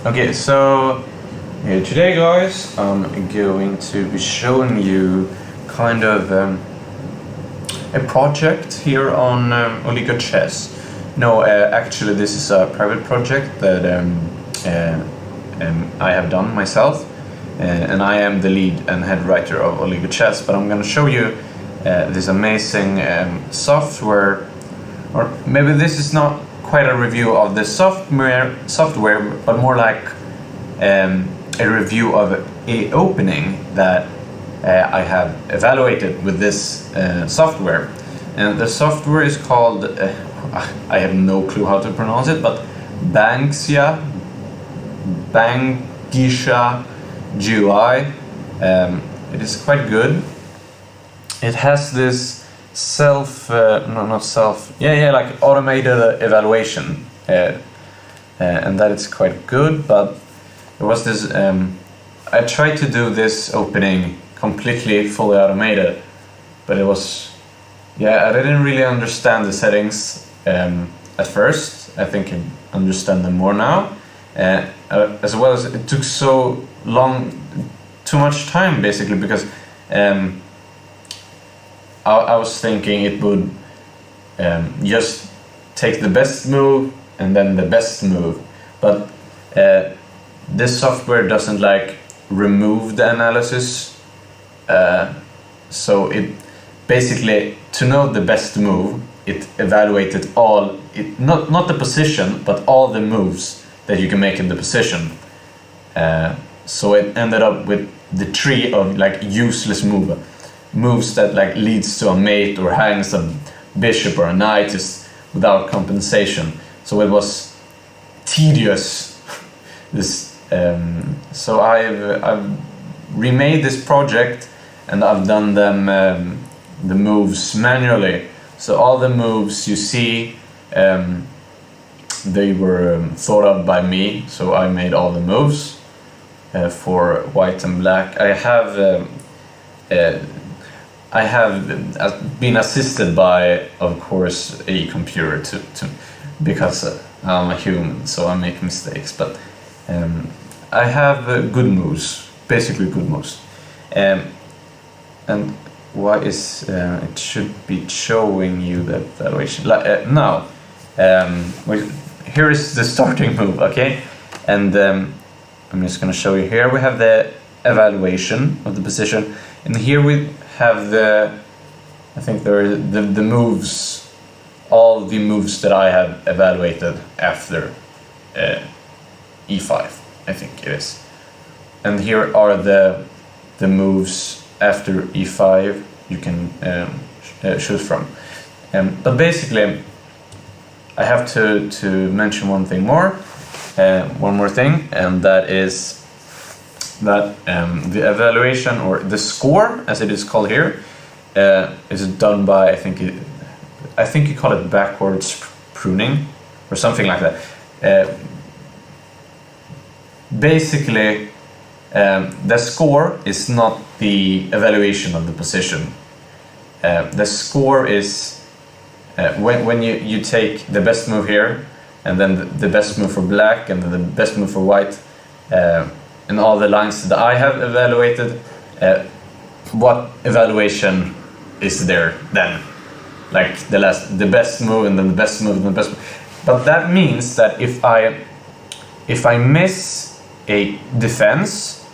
Okay, so today, guys, I'm going to be showing you kind of a project here on Oligo Chess. No, actually, this is a private project that I have done myself, and I am the lead and head writer of Oligo Chess. But I'm going to show you this amazing software, or maybe this is not quite a review of the software, but more like a review of a opening that I have evaluated with this software. And the software is called, I have no clue how to pronounce it, but BanksiaGUI. It is quite good. It has this like automated evaluation, and that is quite good. But there was this, I tried to do this opening completely fully automated, but it was, I didn't really understand the settings at first. I think I understand them more now, as well as it took so long, too much time basically, because I was thinking it would just take the best move and then the best move, but this software doesn't like remove the analysis, so it basically, to know the best move, it evaluated all, not the position, but all the moves that you can make in the position. So it ended up with the tree of like useless moves that like leads to a mate or hangs a bishop or a knight just without compensation. So it was tedious. So I've remade this project, and I've done them the moves manually. So all the moves you see, they were thought of by me. So I made all the moves for white and black. I have been assisted by, of course, a computer because I'm a human, so I make mistakes. But I have good moves, basically good moves. And why is it should be showing you the evaluation? Now, here is the starting move, okay? And I'm just going to show you here. We have the evaluation of the position, and here we have I think there are the moves, all the moves that I have evaluated after e5, I think it is. And here are the moves after e5 you can choose from. But basically, I have to mention one more thing, and that is that the evaluation, or the score as it is called here, is done by, I think you call it backwards pruning or something like that. Basically, the score is not the evaluation of the position. The score is when you take the best move here, and then the best move for black, and then the best move for white, and all the lines that I have evaluated, what evaluation is there then? Like the best move, and then the best move, and the best move. But that means that if I miss a defense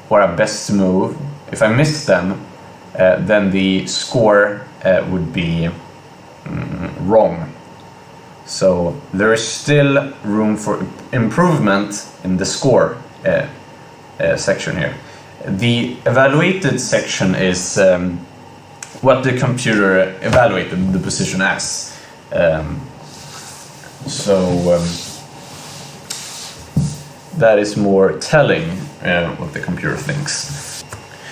or a best move, if I miss them, then the score would be wrong. So there is still room for improvement in the score section here. The evaluated section is what the computer evaluated the position as. That is more telling what the computer thinks.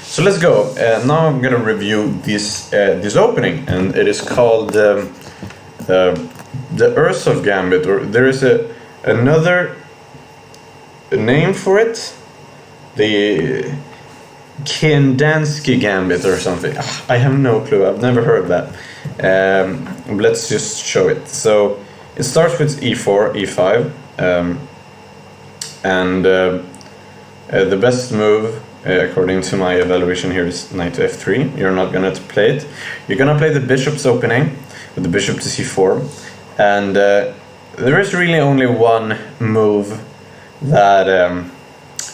So let's go. Now I'm gonna review this opening, and it is called the Ursov Gambit, or there is another name for it, the Kendansky Gambit or something. I have no clue. I've never heard that. Let's just show it. So it starts with e4, e5, and the best move, according to my evaluation here, is knight to f3. You're not gonna play it. You're gonna play the bishop's opening with the bishop to c4, and there is really only one move that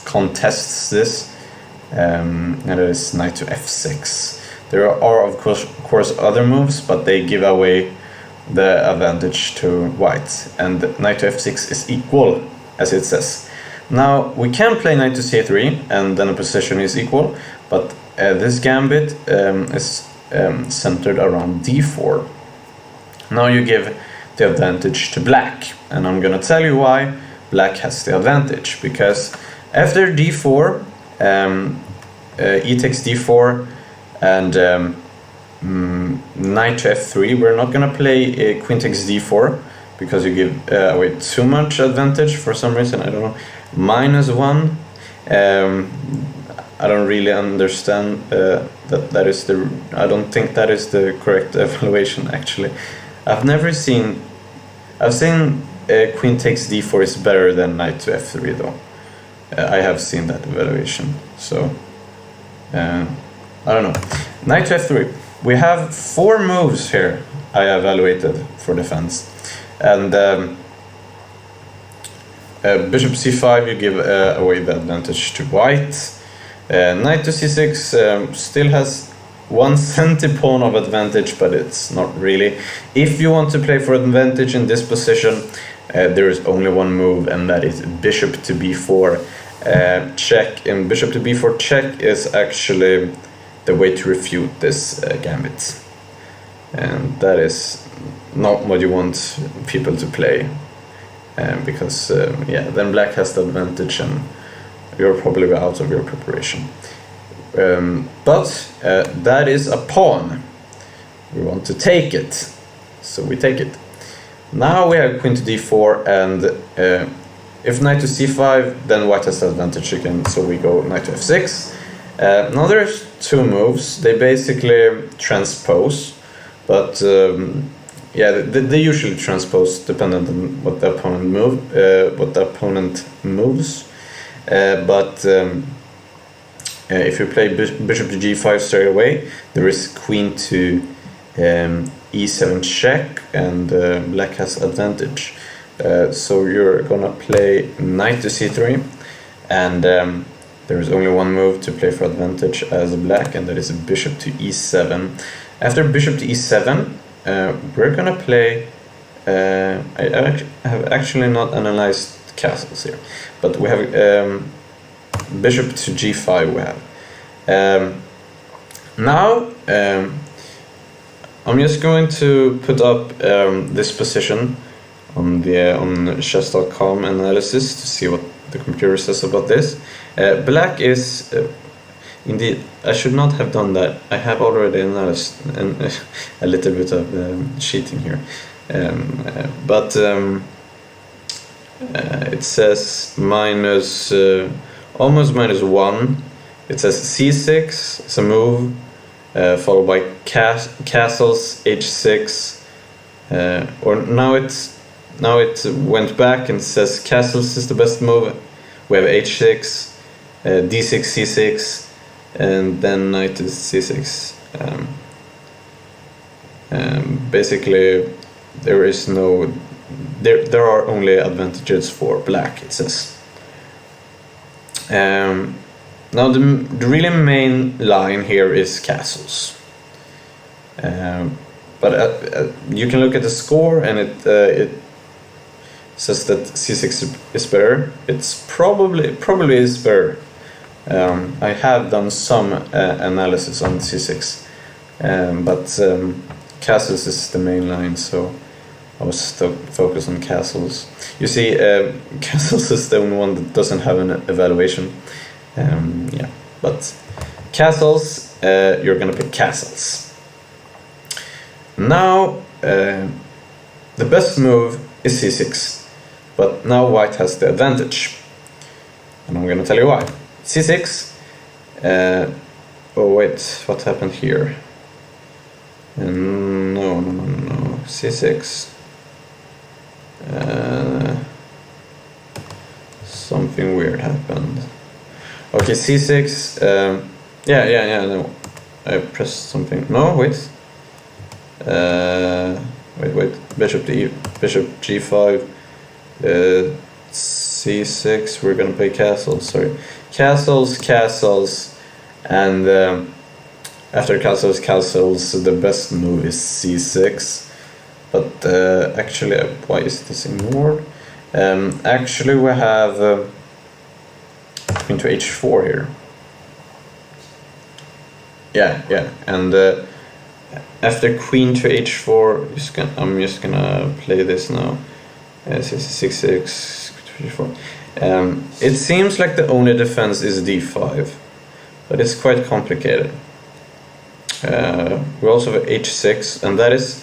contests this, and it is knight to f6. There are of course other moves, but they give away the advantage to white, and knight to f6 is equal, as it says. Now we can play knight to c3 and then a position is equal, but this gambit is centered around d4. Now you give the advantage to black, and I'm gonna tell you why black has the advantage. Because after d4, e takes d4 and knight to f3, we're not gonna play queen takes d4 because you give away too much advantage for some reason. I don't know. -1. I don't really understand that is the. I don't think that is the correct evaluation actually. I've seen queen takes d4 is better than knight to f3 though. I have seen that evaluation, so I don't know. Knight to f3. We have 4 moves here I evaluated for defense, and bishop c5 you give away the advantage to white. Knight to c6 still has 1 centipawn of advantage, but it's not really. If you want to play for advantage in this position, there is only one move, and that is bishop to b4 check. And bishop to b4 check is actually the way to refute this gambit, and that is not what you want people to play, because yeah, then black has the advantage and you're probably out of your preparation. But that is a pawn. We want to take it, so we take it. Now we have queen to d4, and if knight to c5, then white has the advantage again, so we go knight to f6. Now there's 2 moves. They basically transpose, but yeah, they usually transpose dependent on what the opponent moves. But if you play bishop to g5 straight away, there is queen to e7 check, and black has advantage. So you're gonna play knight to c3, and there is only one move to play for advantage as black, and that is a bishop to e7. After bishop to e7, we're gonna play. I have actually not analyzed castles here, but we have bishop to g5. We have now. I'm just going to put up this position on chess.com analysis to see what the computer says about this. Black is indeed. I should not have done that. I have already analyzed a little bit of cheating here, but it says almost -1. It says c6. It's a move, followed by castles h6, or now it went back and says castles is the best move. We have h6, d6, c6, and then knight to c6. Basically, there are only advantages for black, it says. Now the really main line here is castles, but you can look at the score, and it says that c6 is better. It's probably is better. I have done some analysis on c6, but castles is the main line, so I was focused on castles. You see, castles is the only one that doesn't have an evaluation. Yeah, but castles, you're gonna pick castles. Now, the best move is c6, but now white has the advantage, and I'm gonna tell you why. c6. Oh wait, what happened here? No. C6. something weird happened. Okay, c6. Yeah. No, I pressed something. No, wait. Wait. Bishop g5. c6. We're gonna play castles. Sorry, castles, and after castles, the best move is c6. But actually, why is this ignored? Actually, we have queen to h4 here. Yeah, and after queen to h4, I'm just gonna play this now. c6, 4. It seems like the only defense is d5, but it's quite complicated. We also have h6, and that is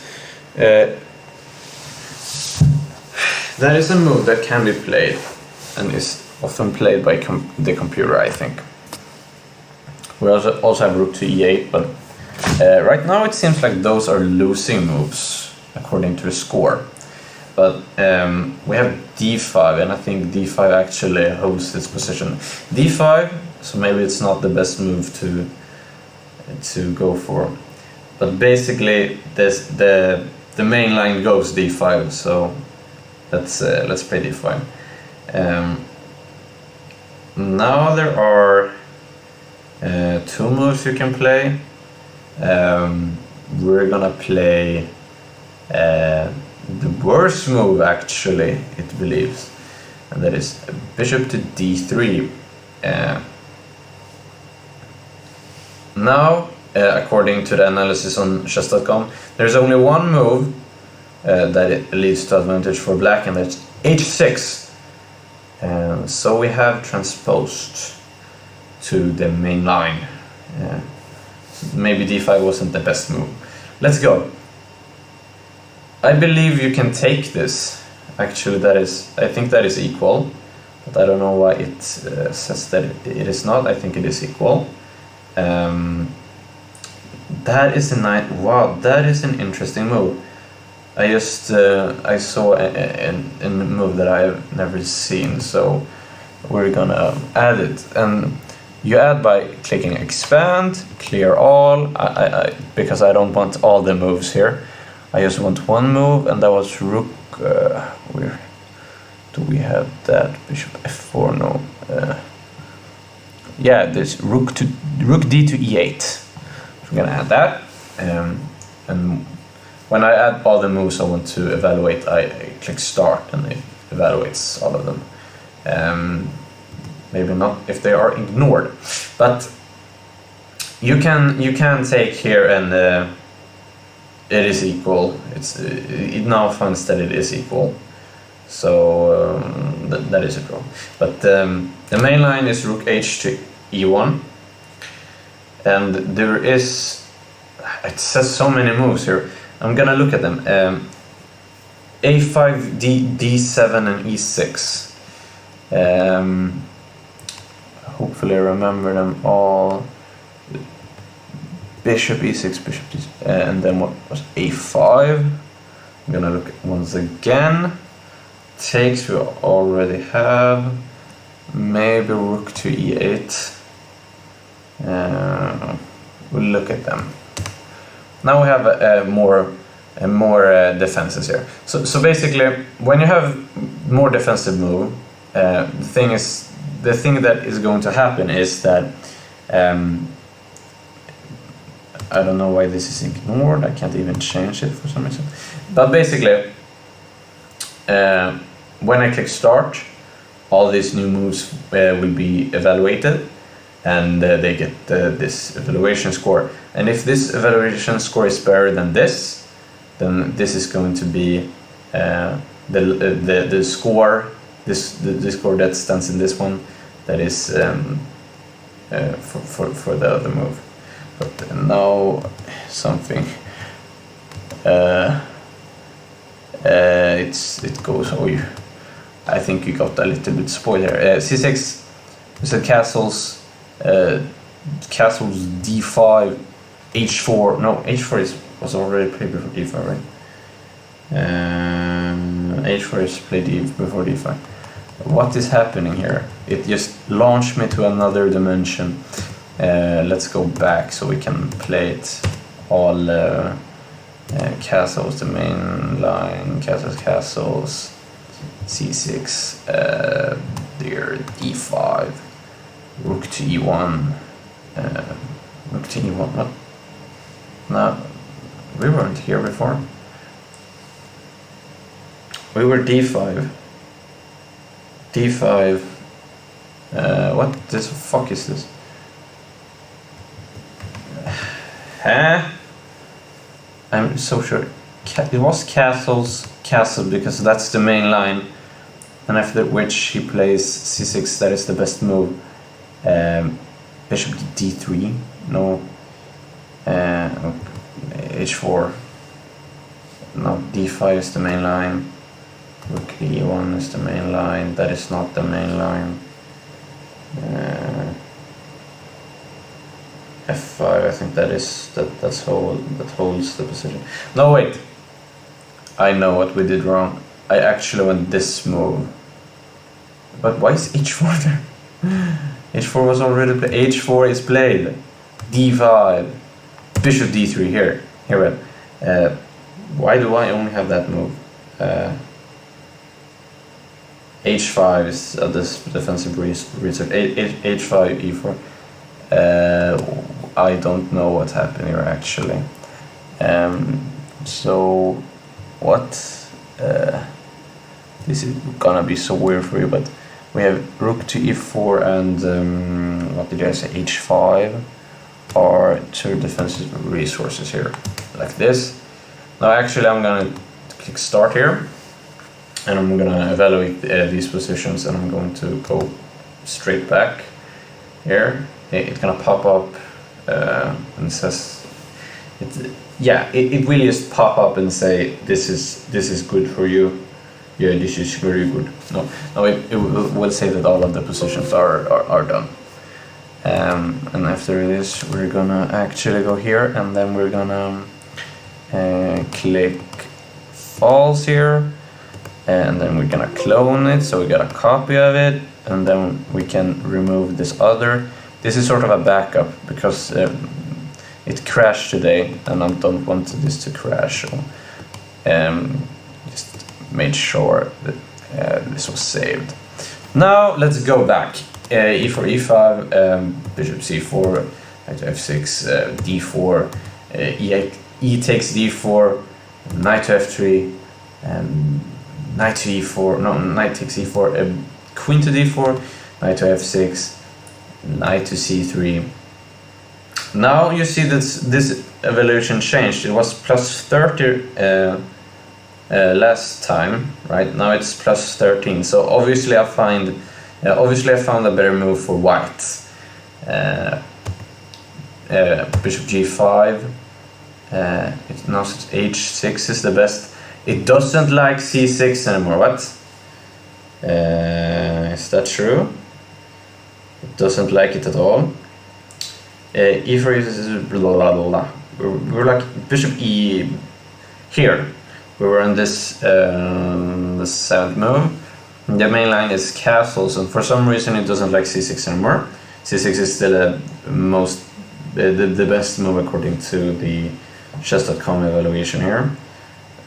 a move that can be played, and is often played by the computer, I think. We also have rook to e8, but right now it seems like those are losing moves according to the score. But we have d5, and I think d5 actually holds this position. d5, so maybe it's not the best move to go for. But basically, the main line goes d5, so let's play d5. Now there are two moves you can play. We're gonna play the worst move, actually, it believes, and that is bishop to d3. Now, according to the analysis on chess.com, there's only one move that it leads to advantage for black, and that's h6. So we have transposed to the main line. Maybe d5 wasn't the best move. Let's go. I believe you can take this. Actually, I think that is equal, but I don't know why it says that it is not. I think it is equal. That is wow, that is an interesting move. I saw a move that I have never seen, so we're gonna add it. And you add by clicking expand, clear all, because I don't want all the moves here. I just want one move, and that was rook. Where do we have that? Bishop f4. No. Yeah, there's rook d to e8. So we're gonna add that, and when I add all the moves I want to evaluate, I click start, and it evaluates all of them. Maybe not if they are ignored, but you can take here, and it is equal. It now finds that it is equal, so that is a draw. But the main line is rook h to e1, and there is, it says so many moves here. I'm gonna look at them. a5, d7, and e6. Hopefully I remember them all. Bishop e6, bishop d6, and then what was a5? I'm gonna look once again. Takes we already have. Maybe rook to e8. We'll look at them. Now we have more defenses here. So basically, when you have more defensive move, the thing that is going to happen is that I don't know why this is ignored. I can't even change it for some reason. But basically, when I click start, all these new moves will be evaluated, and they get this evaluation score. And if this evaluation score is better than this, then this is going to be the score. The score that stands in this one, that is for the other move. But now something it goes. Oh, I think you got a little bit spoiled here. c6 is a castles d5, h4. No, h4 was already played before d5, right? H4 is played before d5. What is happening here? It just launched me to another dimension. Let's go back so we can play it all. Castles, the main line, castles, c6, there, d5, rook to e1, rook to e1, what? No, we weren't here before. We were d5. d5, what the fuck is this? Huh? I'm so sure it was castle because that's the main line, and after which he plays c6. That is the best move. Bishop d3, no. H4, no. D5 is the main line. Rook e1 is the main line. That is not the main line. F5, I think that holds the position. No, wait. I know what we did wrong. I actually went this move. But why is h4 there? h4 was already played. h4 is played. d5. Bishop d3 here. Here, why do I only have that move? h5 is this defensive research. h5, e4. I don't know what happened here actually. So what? This is gonna be so weird for you, but we have rook to e4 and what did I say? h5 are two defensive resources here, like this. Now actually I'm gonna click start here, and I'm gonna evaluate these positions, and I'm going to go straight back here. It's gonna pop up and it says it will just pop up and say this is good for you. Yeah, this is very good. No, it will say that all of the positions are done. And after this we're gonna actually go here, and then we're gonna click false here, and then we're gonna clone it, so we got a copy of it, and then we can remove this other. This is sort of a backup because it crashed today, and I don't want this to crash. So, just made sure that this was saved. Now let's go back. E4, e5, bishop c4, knight to f6, d4, e takes d4, knight to f3, knight to e4, no, knight takes e4, queen to d4, knight to f6, knight to c3. Now you see that this evaluation changed. It was plus 30 last time, right? Now it's plus 13. So obviously I found a better move for white. Bishop g5. It now says h6 is the best. It doesn't like c6 anymore. What? Is that true? It doesn't like it at all. E4 is blah blah blah. We're like bishop e here. We were on this the seventh move. The main line is castles, and for some reason it doesn't like c6 anymore. c6 is still the best move according to the chess.com evaluation here.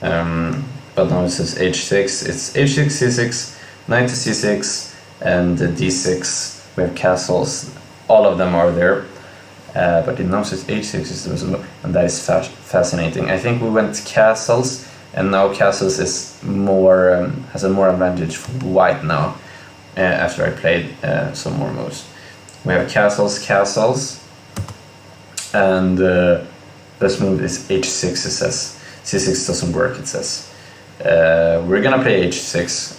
But now it says h6. It's h6, c6, knight to c6, and d6. We have castles. All of them are there. But it now says h6 is the best move, and that is fascinating. I think we went castles, and now castles is more has a more advantage for white now. After I played some more moves, we have castles, and best move is h6. It says c6 doesn't work. It says we're gonna play h6.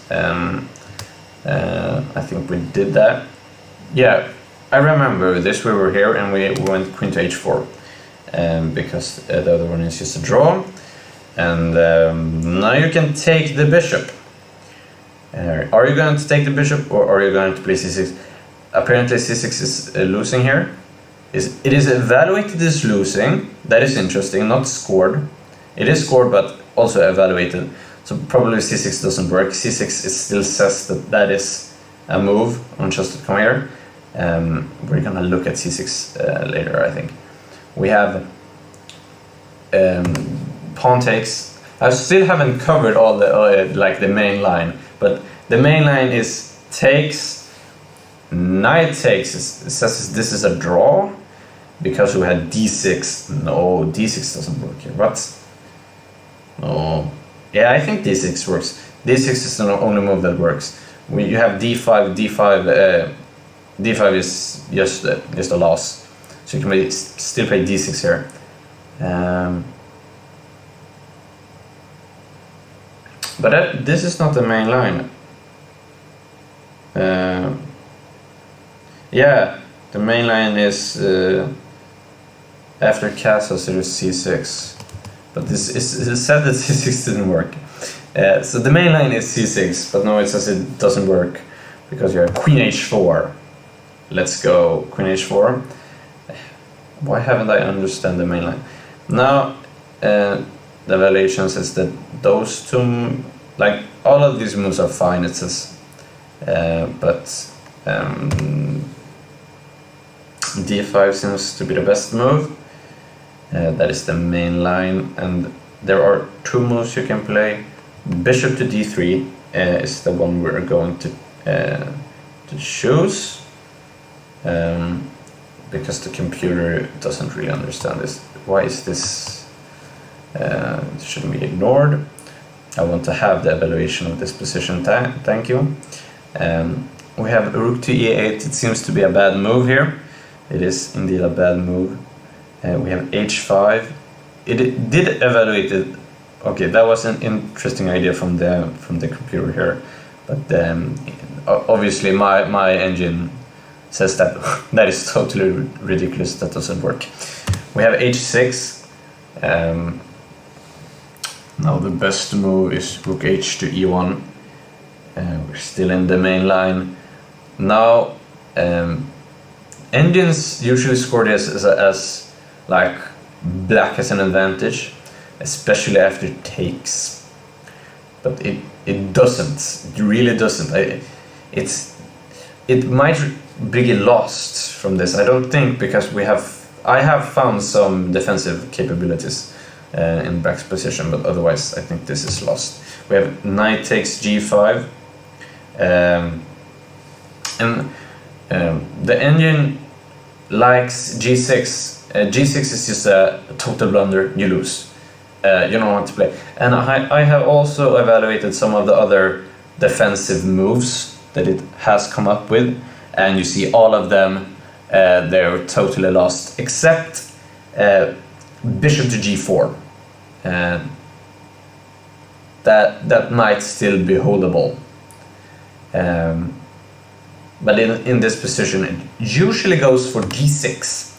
I think we did that. Yeah, I remember this. We were here and we went queen to h4, because the other one is just a draw. And now you can take the bishop. Are you going to take the bishop, or are you going to play c6? Apparently c6 is losing here. It is evaluated as losing. That is interesting, not scored. It is scored but also evaluated. So probably c6 doesn't work. c6 still says that is a move on just come here. We're gonna look at c6 later, I think. We have pawn takes. I still haven't covered all the like the main line, but the main line is takes, knight takes. It says this is a draw because we had d6. No, d6 doesn't work here. What? No. Yeah, I think d6 works. d6 is the only move that works. You have d5. D5 is just a loss, so you can still play d6 here. But this is not the main line. Yeah, the main line is after castles there is c6, but it said that c6 didn't work. So the main line is c6, but no, it says it doesn't work because you have queen h4. Let's go queen h4. Why haven't I understand the main line? Now the evaluation says that those two, like all of these moves are fine, it says, but d5 seems to be the best move. That is the main line, and there are two moves you can play. Bishop to d3 is the one we're going to choose, because the computer doesn't really understand this. Why is this? It shouldn't be ignored. I want to have the evaluation of this position. Thank you. We have rook to e8. It seems to be a bad move here. It is indeed a bad move. We have h5. It did evaluate it. Okay, that was an interesting idea from the computer here, but obviously my engine says that that is totally ridiculous. That doesn't work. We have h6. Now the best move is rook h to e1. We're still in the main line. Now engines usually score this as like black has an advantage, especially after it takes, but it doesn't. It really doesn't. It might be lost from this. I don't think, because I have found some defensive capabilities in black's position, but otherwise I think this is lost. We have knight takes g5, and the engine likes g6. G6 is just a total blunder. You lose. You don't want to play. And I have also evaluated some of the other defensive moves that it has come up with, and you see all of them, they're totally lost, except bishop to g4. That might still be holdable. But in this position, it usually goes for g6.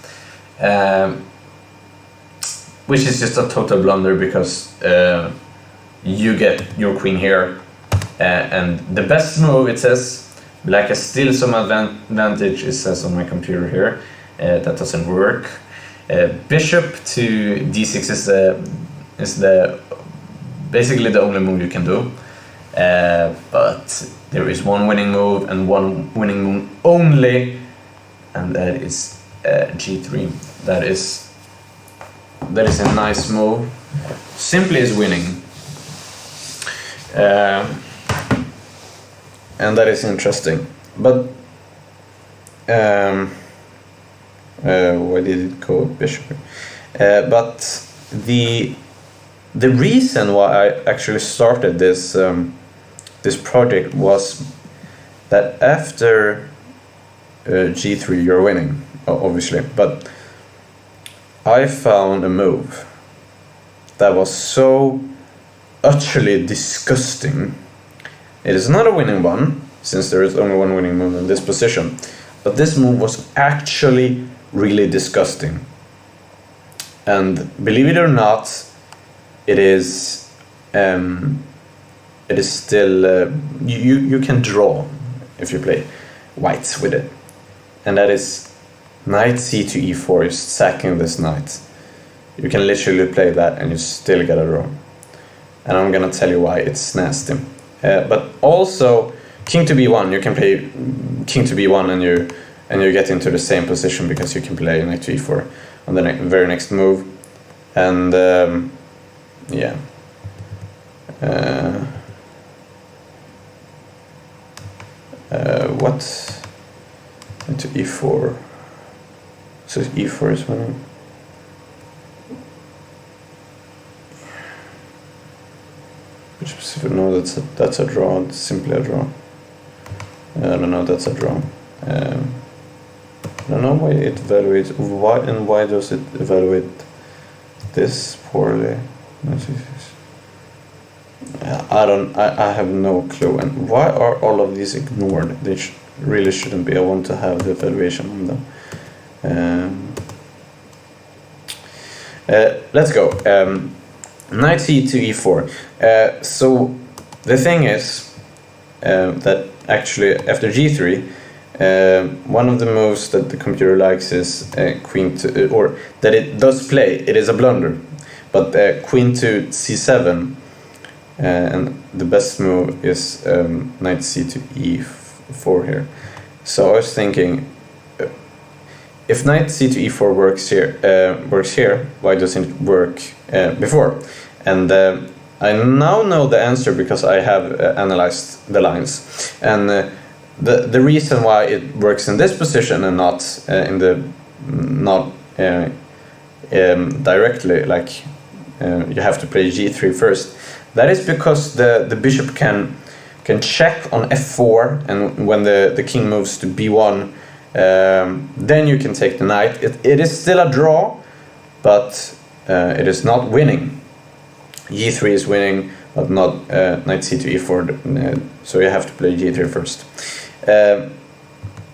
Which is just a total blunder, because you get your queen here, and the best move, it says, black has still some advantage, it says on my computer here. That doesn't work. Bishop to d6 is the basically the only move you can do, but there is one winning move and one winning move only, and that is g3. That is a nice move. Simply is winning, and that is interesting. But why did it go bishop? But the reason why I actually started this this project was that after g3 you're winning, obviously, but I found a move that was so utterly disgusting. It is not a winning one, since there is only one winning move in this position, but this move was actually really disgusting. And believe it or not, it is still you can draw if you play whites with it, and that is knight c to e4 is sacking this knight. You can literally play that and you still get a draw. And I'm gonna tell you why it's nasty. But also king to b1, you can play king to b1 and you get into the same position because you can play knight to e4 on the very next move. And yeah. What? Knight to e4. So e4 is winning. No, that's a draw. It's simply a draw. I don't know. That's a draw. I don't know why it evaluates. Why does it evaluate this poorly? I have no clue. And why are all of these ignored? They really shouldn't be. I want to have the evaluation on them. Let's go. Knight c to e4. So the thing is that actually after g3, one of the moves that the computer likes is queen to, or that it does play. It is a blunder, but queen to c7, and the best move is knight c to e4 here. So I was thinking, if knight c to e4 works here, why doesn't it work before? And I now know the answer because I have analyzed the lines, and the reason why it works in this position and not in the directly, like you have to play g3 first. That is because the bishop can check on f4, and when the king moves to b1, then you can take the knight. It is still a draw, but it is not winning. g3 is winning, but not knight c to e4, so you have to play g3 first.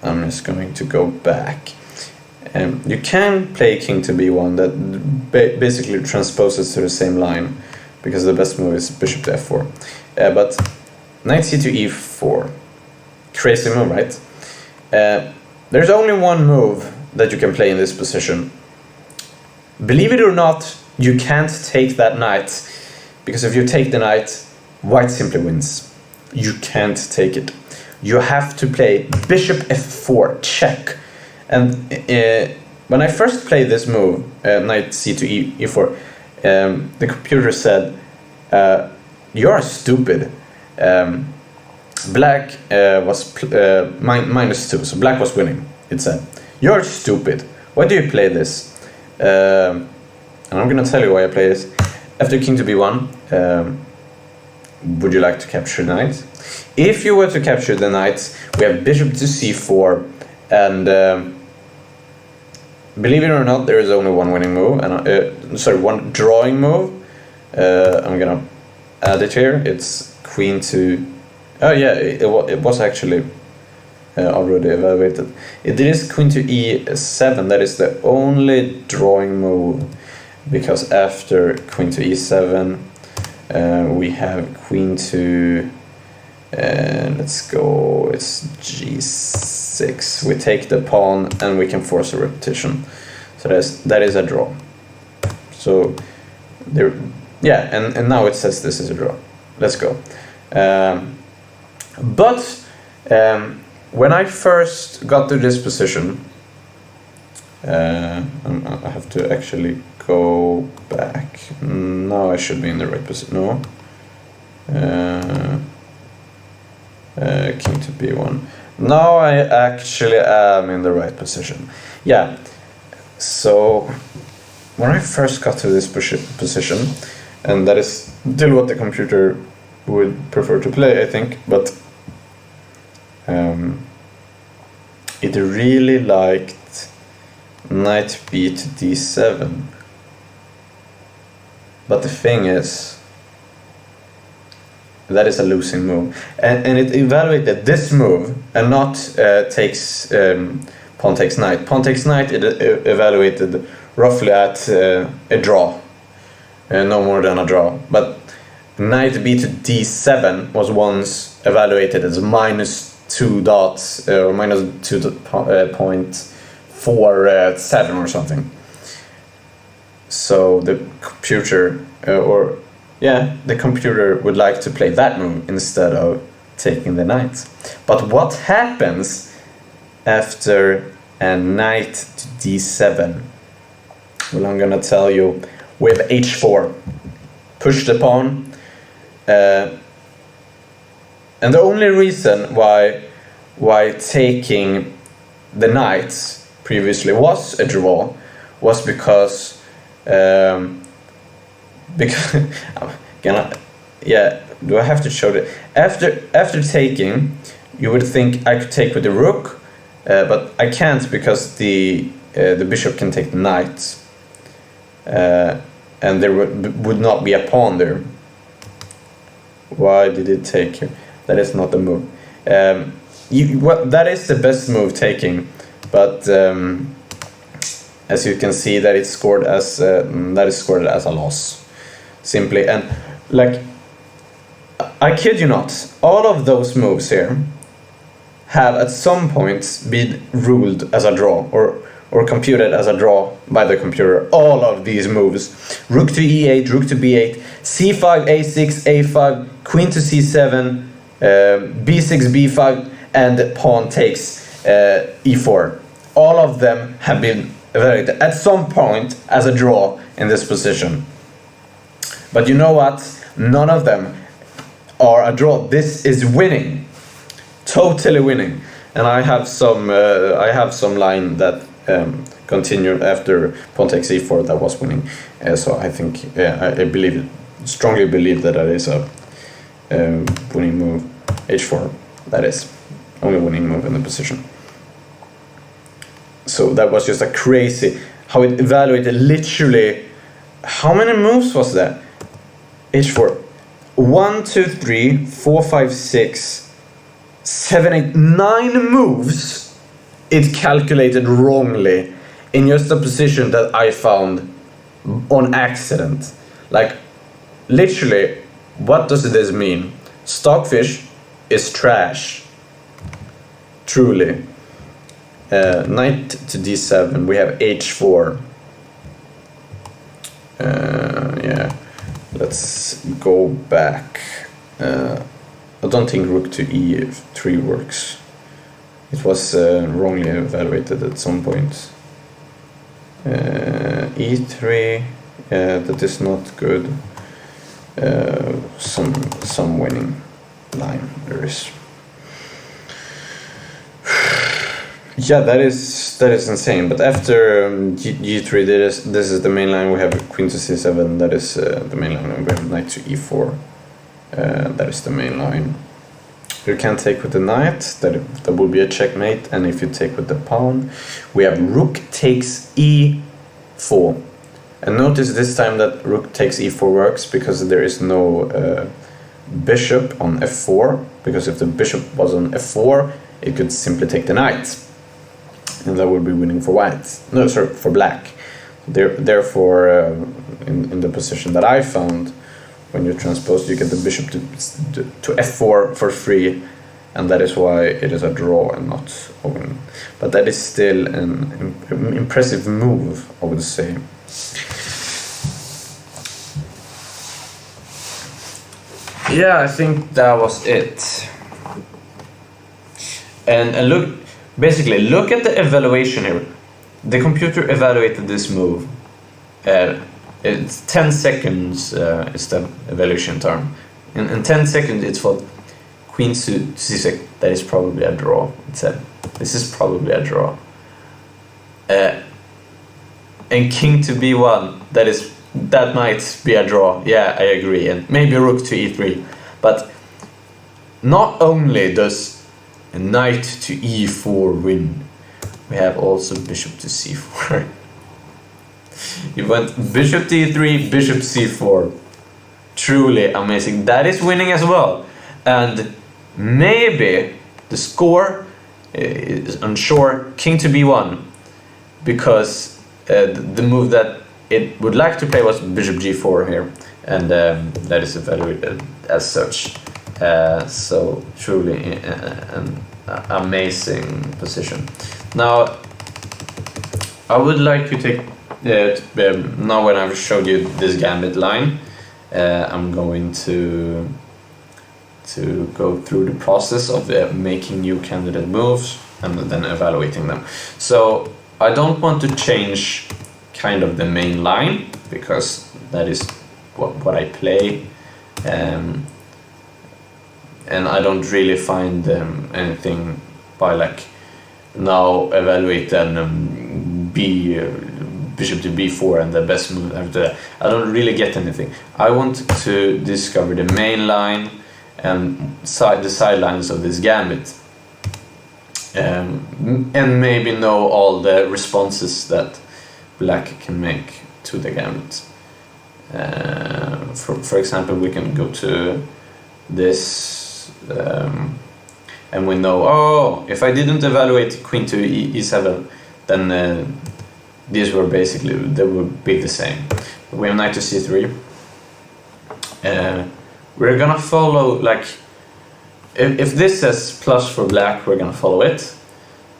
I'm just going to go back. You can play king to b1, that basically transposes to the same line, because the best move is bishop to f4. But knight c to e4, crazy move, right? There's only one move that you can play in this position. Believe it or not, you can't take that knight, because if you take the knight, white simply wins. You can't take it. You have to play bishop f4 check. And when I first played this move, knight c to e4, the computer said, "You're stupid." Black was -2, so black was winning. It said, "You're stupid. Why do you play this?" And I'm gonna tell you why I play this. After king to b1, would you like to capture the knight? If you were to capture the knight, we have bishop to c4, and believe it or not, there is only one winning move, and one drawing move. I'm gonna add it here. It's queen to. Oh yeah, it was actually already evaluated. It is queen to e7. That is the only drawing move, because after queen to e7, we have queen to. Let's go. It's g6. We take the pawn and we can force a repetition. So that is a draw. So there, yeah, and now it says this is a draw. Let's go. But when I first got to this position, I have to actually go back. Now I should be in the right position. No. King to b1. Now I actually am in the right position. Yeah. So when I first got to this position, and that is still what the computer would prefer to play, I think, but it really liked knight b to d7. But the thing is, that is a losing move, and it evaluated this move and not takes pawn takes knight. Pawn takes knight, it evaluated roughly at a draw, no more than a draw. But knight b to d7 was once evaluated as -2 dots or -2.47 or something. So the computer the computer would like to play that move instead of taking the knight. But what happens after a knight to d7? Well, I'm gonna tell you. We have h4, push the pawn, and the only reason why taking the knight previously was a draw was because do I have to show it? After taking, you would think I could take with the rook, but I can't because the bishop can take the knight. And there would not be a pawn there. Why did it take here? That is not the move. That is the best move, taking, but as you can see, that is scored as a loss, simply. And like, I kid you not, all of those moves here have at some point been ruled as a draw or computed as a draw by the computer. All of these moves: rook to e8, rook to b8, c5, a6, a5, queen to c7, b6, b5, and pawn takes e4. All of them have been evaluated at some point as a draw in this position. But you know what? None of them are a draw. This is winning, totally winning. And I have some line that continued after pawn takes e4 that was winning. So I think, I strongly believe that is a winning move. h4, that is only winning move in the position. So that was just a crazy how it evaluated literally. How many moves was that? h4, 1, 2, 3, 4, 5, 6, 7, 8, 9 moves. It calculated wrongly in just a position that I found on accident. Like, literally, what does this mean? Stockfish is trash. Truly. Knight to d7, we have h4. Let's go back. I don't think rook to e3 works. It was wrongly evaluated at some point. e3, that is not good. Some winning line there is. Yeah, that is insane. But after g3, this is the main line. We have queen to c7. That is the main line. We have knight to e4. That is the main line. You can take with the knight. That would be a checkmate. And if you take with the pawn, we have rook takes e4. And notice this time that rook takes e4 works because there is no bishop on f4. Because if the bishop was on f4, it could simply take the knight. And that would be winning for white. No, sorry, for black. Therefore, in the position that I found, when you transpose, you get the bishop to f4 for free, and that is why it is a draw and not a win. But that is still an impressive move, I would say. Yeah, I think that was it. And look. Basically, look at the evaluation here. The computer evaluated this move. It's 10 seconds is the evaluation term. In 10 seconds, it thought queen to c6. That is probably a draw. It said, this is probably a draw. And king to b1. That might be a draw. Yeah, I agree. And maybe rook to e3. But not only does a knight to e4 win, we have also bishop to c4. You went bishop to e3, bishop c4. Truly amazing. That is winning as well. And maybe the score is unsure. King to b1, because the move that it would like to play was bishop g4 here, and that is evaluated as such. So truly an amazing position. Now I would like to take now when I've showed you this Gambit line, I'm going to to go through the process of making new candidate moves and then evaluating them. So I don't want to change kind of the main line, because that is what I play, and I don't really find anything by like now evaluate and bishop to b4 and the best move after that. I don't really get anything. I want to discover the main line and the sidelines of this gambit, and maybe know all the responses that black can make to the gambit. For example, we can go to this, and we know, oh, if I didn't evaluate queen to e7, then these were basically, they would be the same. We have knight to c3. We're gonna follow, like, if this says plus for black, we're gonna follow it,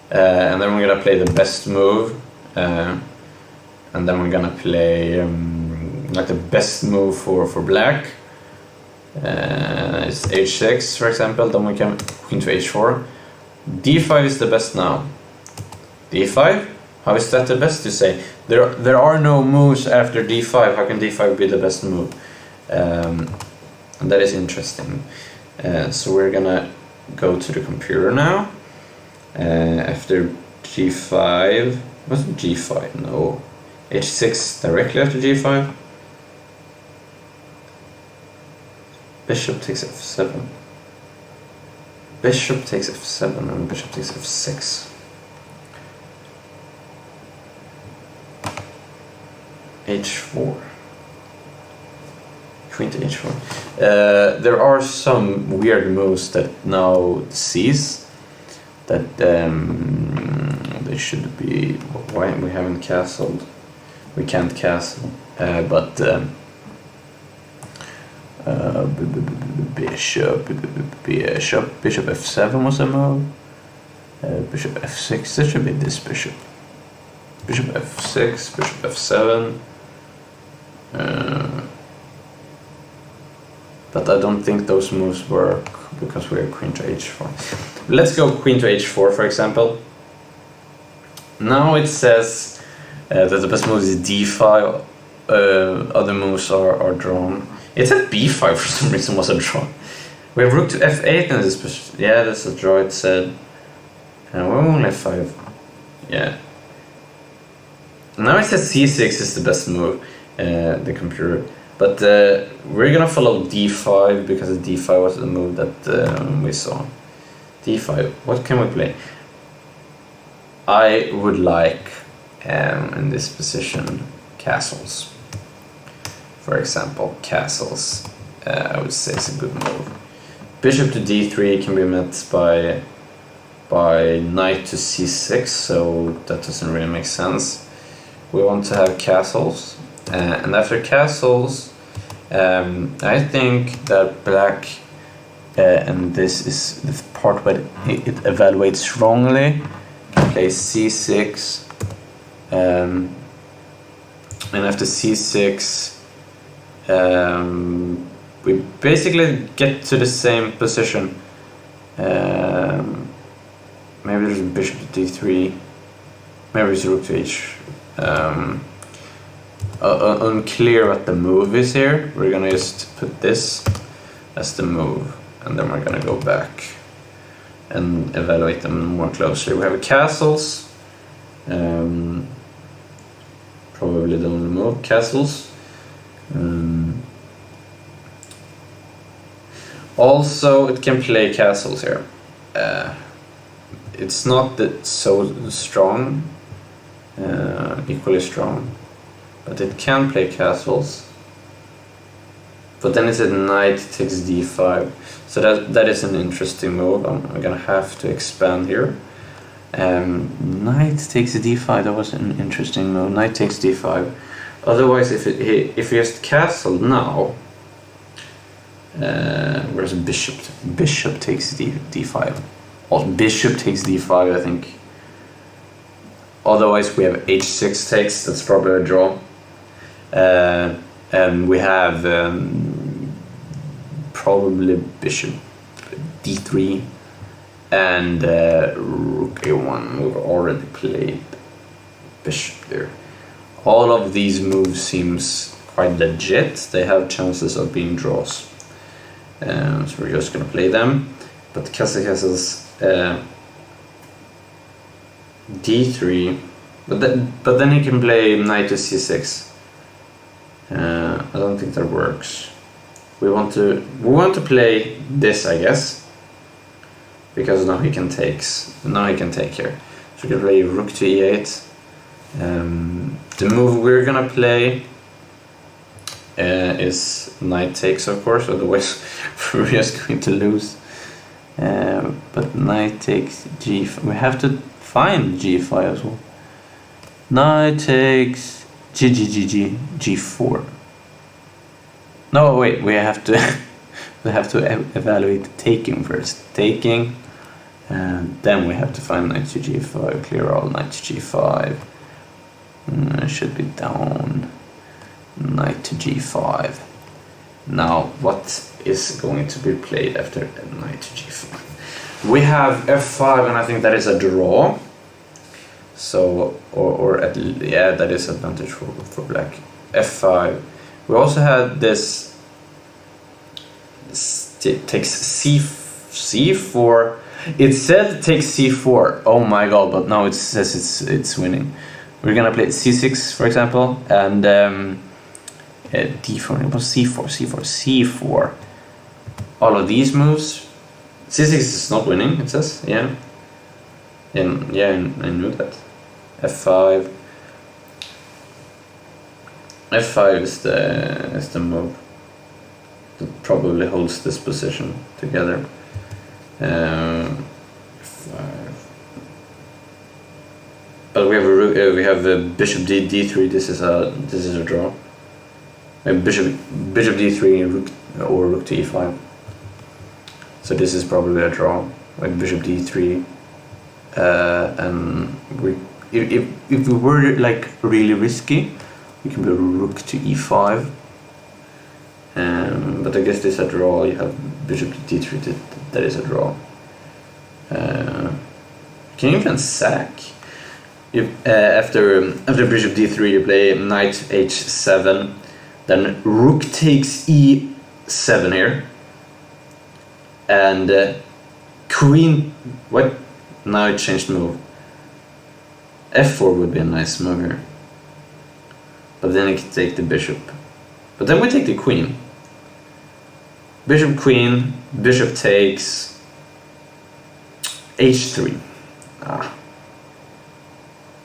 and then we're gonna play the best move, and then we're gonna play like the best move for black. It's h6, for example. Then we can queen to h4. d5 is the best now. d5. How is that the best, you say? There are no moves after d5. How can d5 be the best move? And that is interesting. So we're gonna go to the computer now. After g5, was it g5? No, h6 directly after g5. Bishop takes f7. Bishop takes f7 and bishop takes f6. h4. Queen to h4. There are some weird moves that now cease. That they should be. Why we haven't castled? We can't castle. But bishop f7 was a move. Bishop f6. That should be this bishop. Bishop f6. Bishop f7. But I don't think those moves work because we're queen to h4. Let's go queen to h4, for example. Now it says that the best move is d5. Other moves are drawn. It said b5 for some reason was a draw. We have rook to f8 in this position. Yeah, that's a draw, it said. And we're only f5. Yeah. Now it says c6 is the best move, the computer. But we're gonna follow d5 because d5 was the move that we saw. d5, what can we play? I would like, in this position, castles. For example, castles, I would say it's a good move. Bishop to d3 can be met by knight to c6, so that doesn't really make sense. We want to have castles, and after castles, I think that black, and this is the part where it evaluates wrongly, can play c6, and after c6, we basically get to the same position. Maybe there's a bishop to d3, maybe there's a rook to h. Unclear what the move is here. We're gonna just put this as the move, and then we're gonna go back and evaluate them more closely. We have castles, probably the only move, castles. Also, it can play castles here. It's not that so strong, equally strong, but it can play castles. But then it's a knight takes d5, so that is an interesting move. I'm gonna have to expand here. Knight takes d5. That was an interesting move. Knight takes d5. Otherwise, if he just castled now, where's bishop? Bishop takes d5. Or bishop takes d5, I think. Otherwise, we have h6 takes. That's probably a draw. And we have probably bishop d3, and rook a1. We've already played bishop there. All of these moves seems quite legit. They have chances of being draws. So we're just gonna play them. But Kazakh has d3, but then he can play knight to c6. I don't think that works. We want to play this, I guess, because now he can take here. So we can play rook to e8. The move we're gonna play is knight takes, of course, otherwise we're just going to lose. But knight takes g5. We have to find g5 as well. Knight takes g4. No, wait. We have to evaluate taking first. Taking, and then we have to find knight to g5. Clear all knight to g5. It should be down. Knight to g5. Now, what is going to be played after knight to g5? We have f5, and I think that is a draw. So, yeah, that is advantage for black. f5. We also had this takes c4. It said takes c4. Oh my god! But now it says it's winning. We're gonna play c6, for example, and d4. It was c4. All of these moves. c6 is not winning. It says, yeah. And yeah, I knew that. f5. f5 is the move that probably holds this position together. F5. But we have a bishop d3. This is a draw. Bishop d3 rook to e5. So this is probably a draw. Like bishop d3. And if we were like really risky, we can play rook to e5. But I guess this is a draw. You have bishop d3. That is a draw. Can you even sack? After bishop d3, you play knight h7. Then rook takes e7 here. And queen. What? Now it changed move. f4 would be a nice move here. But then I can take the bishop. But then we take the queen. Bishop queen, bishop takes h3.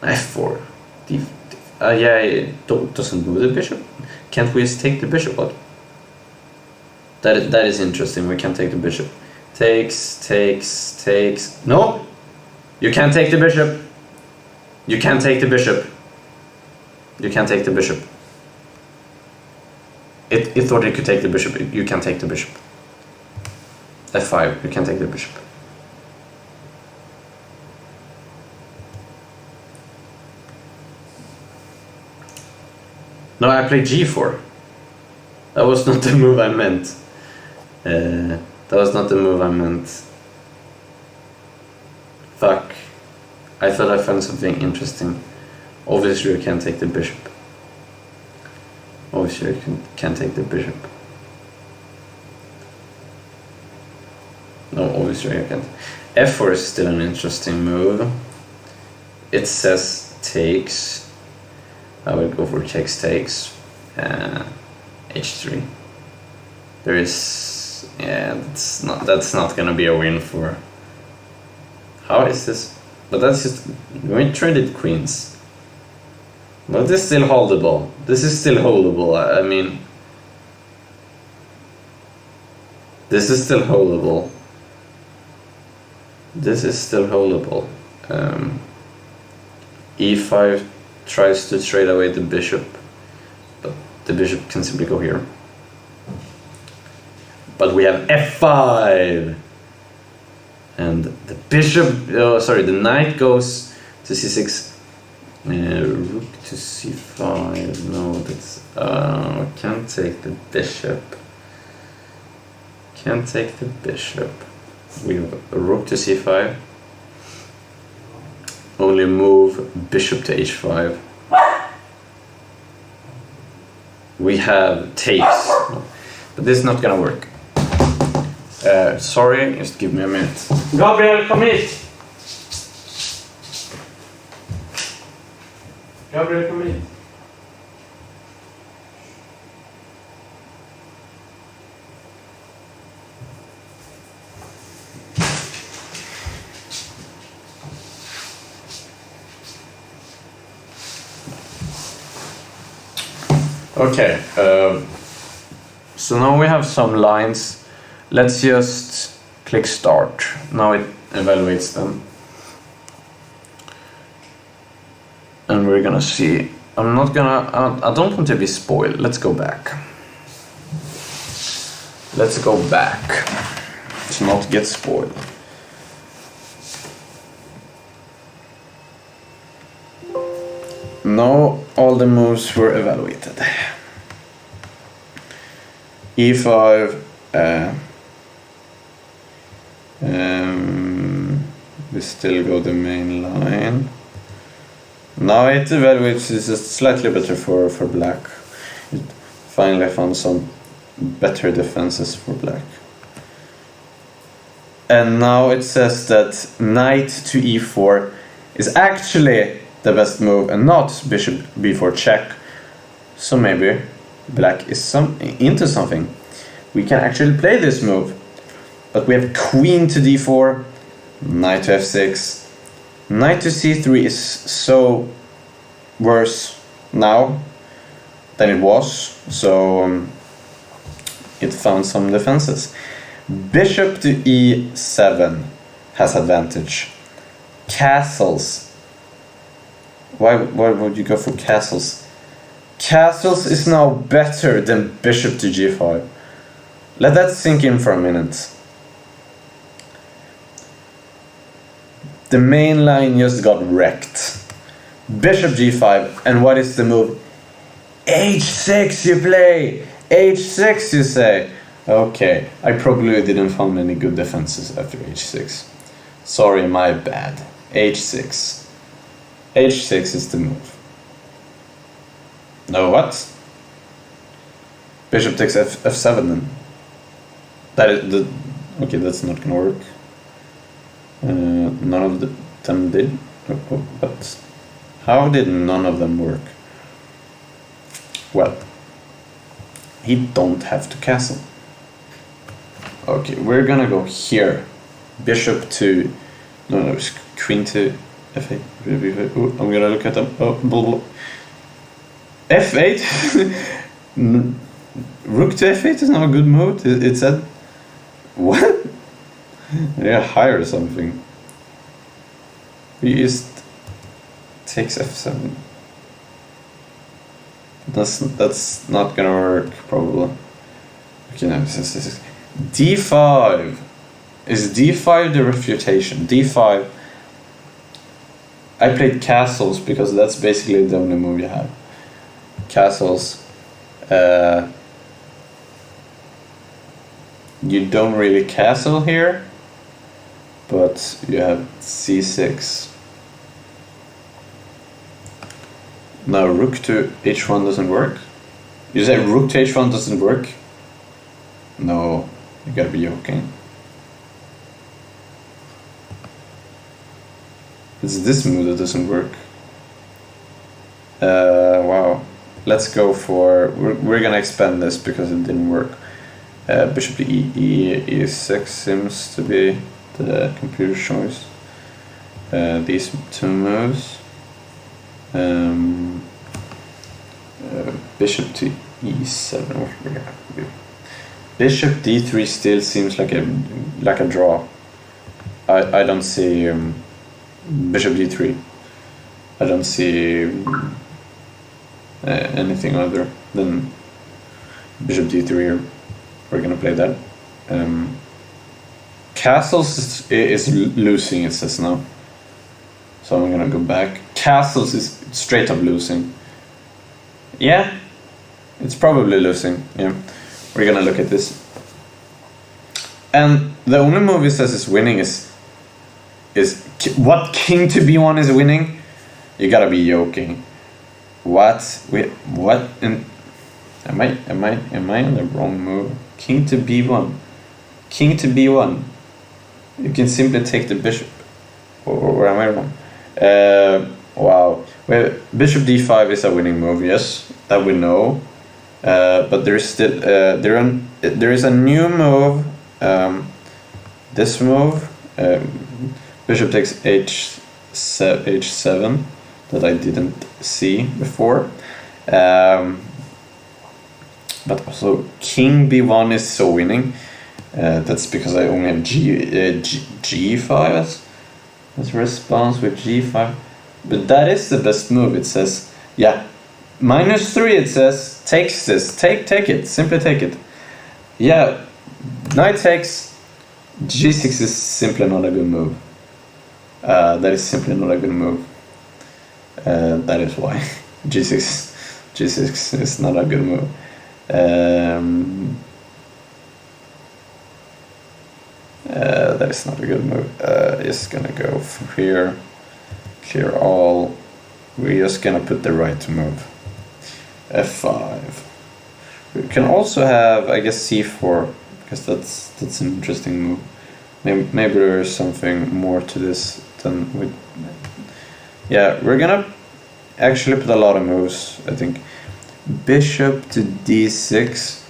f4. Yeah, it doesn't move the bishop. Can't we just take the bishop? What? That is interesting. We can't take the bishop. Takes. No! You can't take the bishop. You can't take the bishop. You can't take the bishop. It thought it could take the bishop. You can't take the bishop. f5. You can't take the bishop. No, I played g4. That was not the move I meant. That was not the move I meant. Fuck. I thought I found something interesting. Obviously you can't take the bishop. Obviously you can't take the bishop. No, obviously I can't. f4 is still an interesting move. It says takes. I would go for takes. h3. There is, yeah, that's not gonna be a win for. How is this? But that's just, we traded queens. But this is still holdable. This is still holdable. I mean, this is still holdable. This is still holdable. e5 tries to trade away the bishop, but the bishop can simply go here. But we have f5, and the bishop. Oh, sorry, the knight goes to c6. Rook to c5. No, that's. Can't take the bishop. Can't take the bishop. We have rook to c5. Only move bishop to h5. We have takes, but this is not gonna work. Sorry, just give me a minute. Gabriel, come hit! Gabriel, come hit! Okay, so now we have some lines. Let's just click start. Now it evaluates them. And we're gonna see. I don't want to be spoiled. Let's go back. Let's go back to not get spoiled. Now all the moves were evaluated. E5. We still go the main line. Now it evaluates is slightly better for black. It finally found some better defenses for black. And now it says that knight to e4 is actually the best move and not bishop b4 check. So maybe black is into something. We can actually play this move. But we have queen to d4, knight to f6. Knight to c3 is so worse now than it was. So it found some defenses. Bishop to e7 has advantage. Castles. Why would you go for castles? Castles is now better than bishop to g5. Let that sink in for a minute. The main line just got wrecked. Bishop g5, and what is the move? h6 you play! h6 you say! Okay, I probably didn't find any good defenses after h6. Sorry, my bad. h6. h6 is the move. No, what? Bishop takes f7 then. That is the... Okay, that's not gonna work. None of them did. But how did none of them work? Well, he don't have to castle. Okay, we're gonna go here. Bishop to... No, it's queen to f8. Ooh, I'm gonna look at them. Oh, blah, blah. f8? Rook to f8 is not a good move. It said... What? Yeah, hire something. We just takes f7. That's not gonna work probably. Okay, now this is d5. Is d5 the refutation? d5. I played castles because that's basically the only move you have. Castles. You don't really castle here, but you have c6. Now rook to h1 doesn't work. You say rook to h1 doesn't work? No, you gotta be joking. It's this move that doesn't work. Wow. Let's go for... We're gonna expand this because it didn't work. Bishop to e6 seems to be the computer choice. These two moves. Bishop to e7. Bishop d3 still seems like a draw. I don't see bishop d3. I don't see anything other than bishop d3 here. We're gonna play that. Castles is losing, it says now. So I'm gonna go back. Castles is straight up losing. Yeah, it's probably losing. Yeah, we're gonna look at this. And the only move it says is winning is what king to b1 is winning? You gotta be joking. What? Wait, what? Am I in the wrong move? King to b1. King to b1. You can simply take the bishop. Or am I wrong? Wow. Well, bishop d5 is a winning move, yes, that we know. But there is still there is a new move. This move, bishop takes h7 that I didn't see before. But also king b1 is so winning. That's because I only have g5 as response with g5. But that is the best move. It says, yeah, -3. It says takes this. Take it. Simply take it. Yeah, knight takes. g6 is simply not a good move. That is simply not a good move. That is why g6 is not a good move. That is not a good move. Just gonna go from here, clear all. We're just gonna put the right to move. f5. We can also have, I guess, c4, because that's an interesting move. Maybe there is something more to this than we. Yeah, we're gonna actually put a lot of moves. I think bishop to d6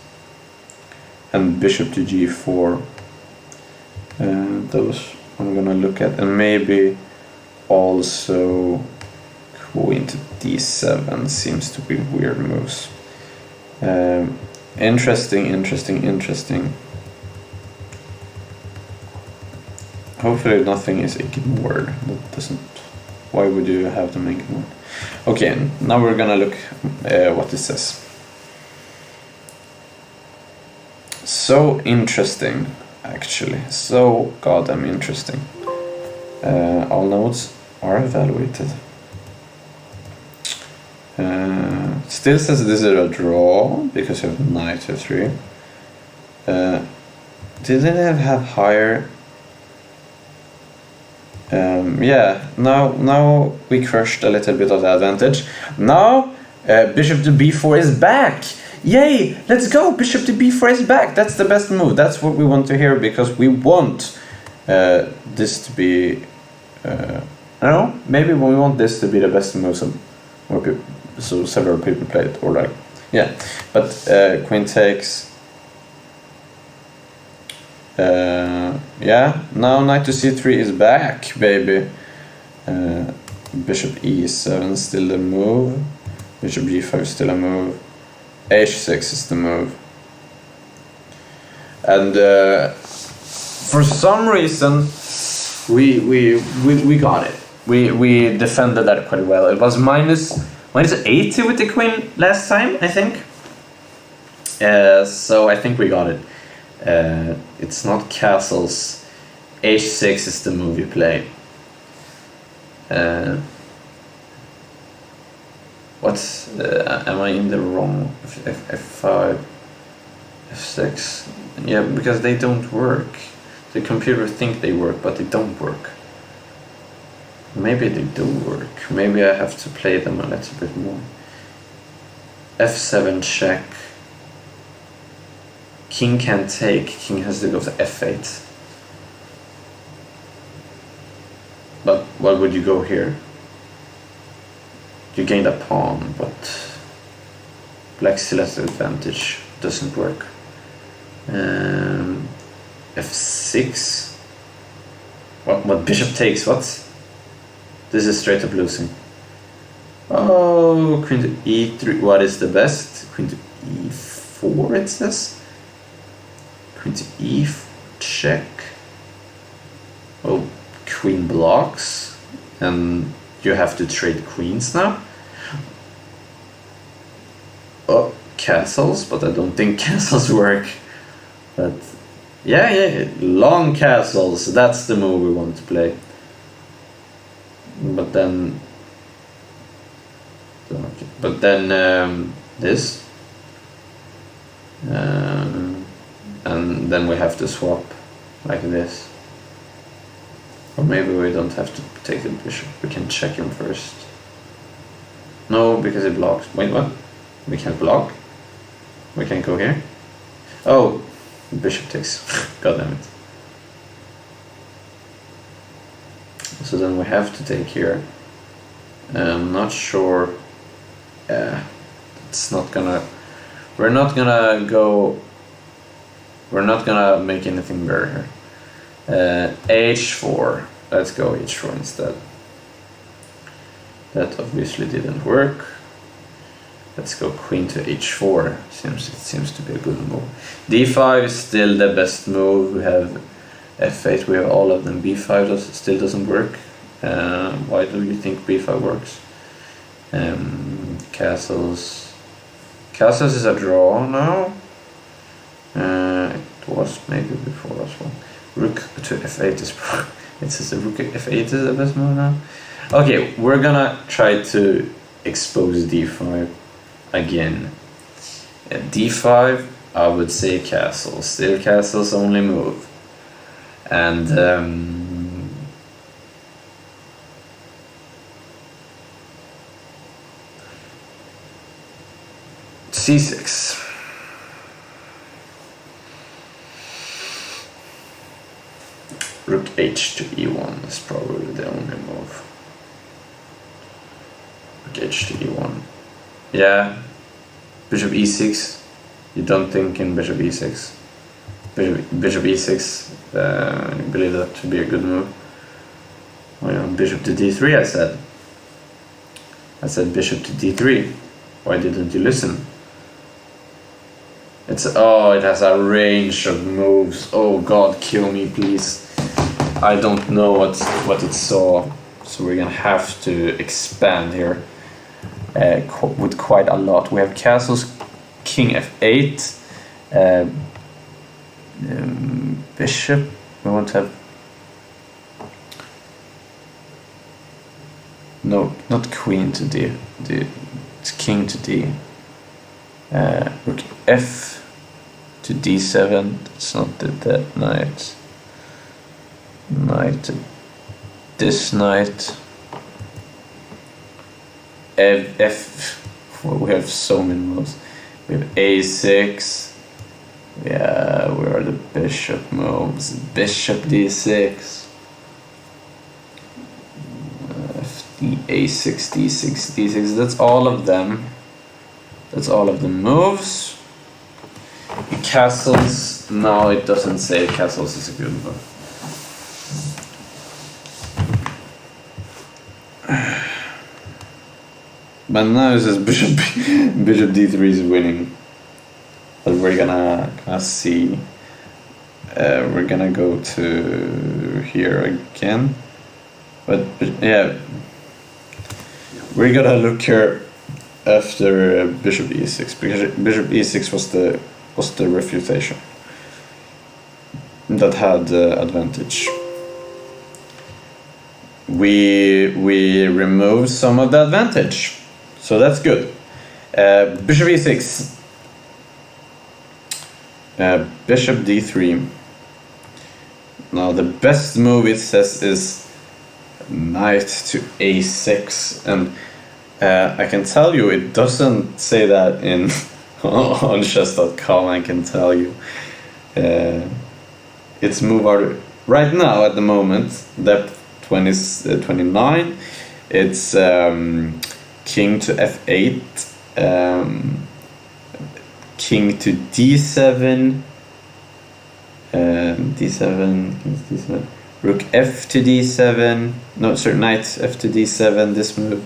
and bishop to g4. Those I'm gonna look at, and maybe also queen to d7 seems to be weird moves. Interesting. Hopefully nothing is ignored. That doesn't. Why would you have them ignored? Okay, now we're gonna look what this says. So interesting, actually. So goddamn interesting. All nodes are evaluated. Still says this is a draw because of knight f3. Didn't it have higher? Yeah, now we crushed a little bit of the advantage. Now bishop to b4 is back. Yay! Let's go! Bishop to b4 is back. That's the best move. That's what we want to hear, because we want this to be. I don't know. Maybe we want this to be the best move, so more people, so several people play it, or like, yeah. But queen takes. Yeah. Now knight to c3 is back, baby. Bishop e7 still the move. Bishop g5 still a move. h6 is the move. And for some reason we got it. We defended that quite well. It was minus 80 with the queen last time, I think. So I think we got it. It's not castles. h6 is the move you play. What's am I in the wrong? F5, f6. Yeah, because they don't work. The computer think they work, but they don't work. Maybe they do work. Maybe I have to play them a little bit more. f7 check. King can't take. King has to go to f8. But what would you go here? You gained a pawn, but black still has the advantage. Doesn't work. f6. What bishop takes? What? This is straight up losing. Oh, queen to e3. What is the best? Queen to e4. It says. Queen to e4 check. Oh, queen blocks, and you have to trade queens now. Oh, castles, but I don't think castles work. But yeah, long castles. That's the move we want to play. But then, this, and then we have to swap like this. Or maybe we don't have to take the bishop. We can check him first. No, because it blocks. Wait, what? We can't block? We can't go here? Oh, bishop takes. God damn it. So then we have to take here. I'm not sure. It's not gonna. We're not gonna go. We're not gonna make anything better here. H4. Let's go H4 instead. That obviously didn't work. Let's go queen to H4. It seems to be a good move. D5 is still the best move. We have F8. We have all of them. B5 still doesn't work. Why do you think B5 works? Castles. Castles is a draw now. It was maybe before as well. Rook to F8 is it says the rook F8 is the best move now. Okay, we're gonna try to expose D5 again. At D5, I would say castle. Still castle's only move. And C6. Rook H to E1 is probably the only move. Rook H to E1. Yeah. Bishop E6. You don't think in Bishop E6. Bishop E6. You believe that to be a good move. Well, Bishop to D3. I said Bishop to D3. Why didn't you listen? It has a range of moves. Oh God, kill me, please. I don't know what it saw, so we're gonna have to expand here with quite a lot. We have castles, king F8, bishop. We want to have no, not queen to D. It's king to D. Rook F to D7. That's not that knight. Knight to this knight. F. We have so many moves. We have A6. Yeah, where are the bishop moves? Bishop D6. A6, D6, D6. That's all of them. That's all of the moves. Castles. No, it doesn't say castles is a good move. But now it says bishop D3 is winning. But we're gonna see. We're gonna go to here again. But yeah, we're gonna look here after bishop E6 because bishop E6 was the refutation that had advantage. We removed some of the advantage, so that's good. Bishop E6, bishop D3. Now the best move it says is knight to A6, and I can tell you it doesn't say that in on chess.com. I can tell you its move order right now at the moment, depth 29. It's king to F8, king to D7, D7, rook F to D7. No, sorry, knight F to D7. This move,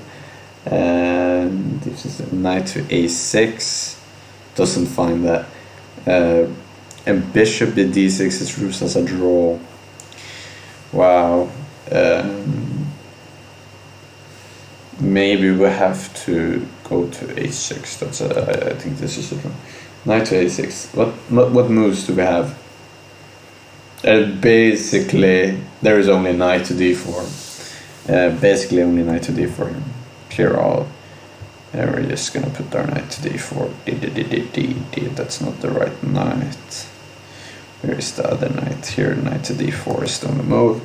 and this is knight to A6. Doesn't find that, and bishop to D6 is rules as a draw. Wow. Maybe we have to go to A6. That's I think this is the draw. Knight to A6. What moves do we have? Basically, there is only knight to D4. Basically, only knight to D4. Clear all. We're just gonna put our knight to D4. That's not the right knight. Where is the other knight? Here, knight to d4 is the only move.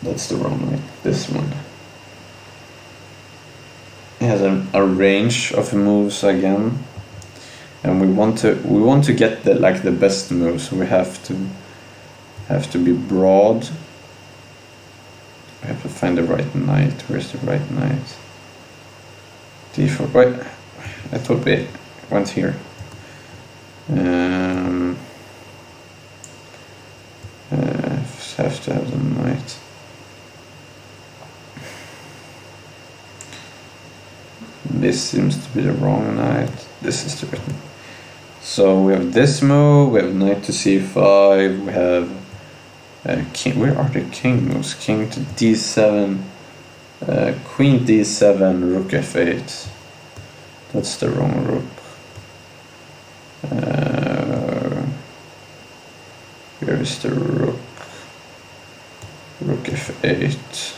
That's the wrong knight. This one. It has a range of moves again, and we want to get the best move. So we have to be broad. We have to find the right knight. Where's the right knight? d4. Wait, I thought we went here. Have to have the knight. This seems to be the wrong knight. This is the right knight. So we have this move. We have knight to c5. We have king. Where are the king moves? King to d7. Queen d7. Rook f8. That's the wrong rook. Where is the rook? Rook f8.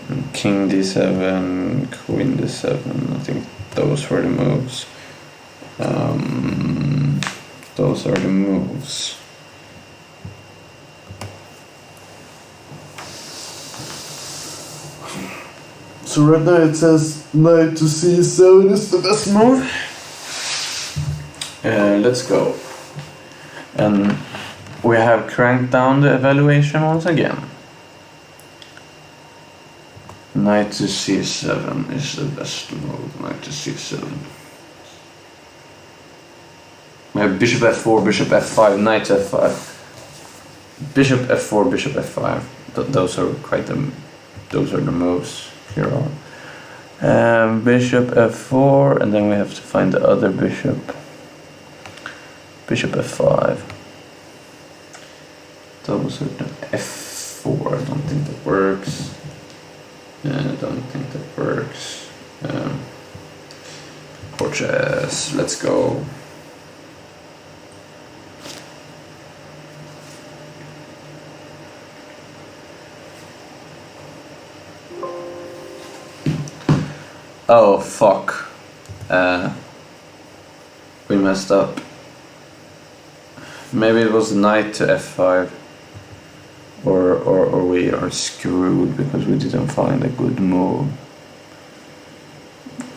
And king d7, queen d7. I think those were the moves. Those are the moves. So right now it says knight to c7 is the best move. Let's go. And we have cranked down the evaluation once again. Knight to c7 is the best move. Knight to c7. We have bishop f4, bishop f5, knight to f5. Bishop f4, bishop f5. Those are those are the moves. Here are bishop f4, and then we have to find the other bishop. Bishop f5. Those are the f4. I don't think that works. I don't think that works. Chess. Let's go. Oh fuck. We messed up. Maybe it was knight to f5. Or we are screwed because we didn't find a good move.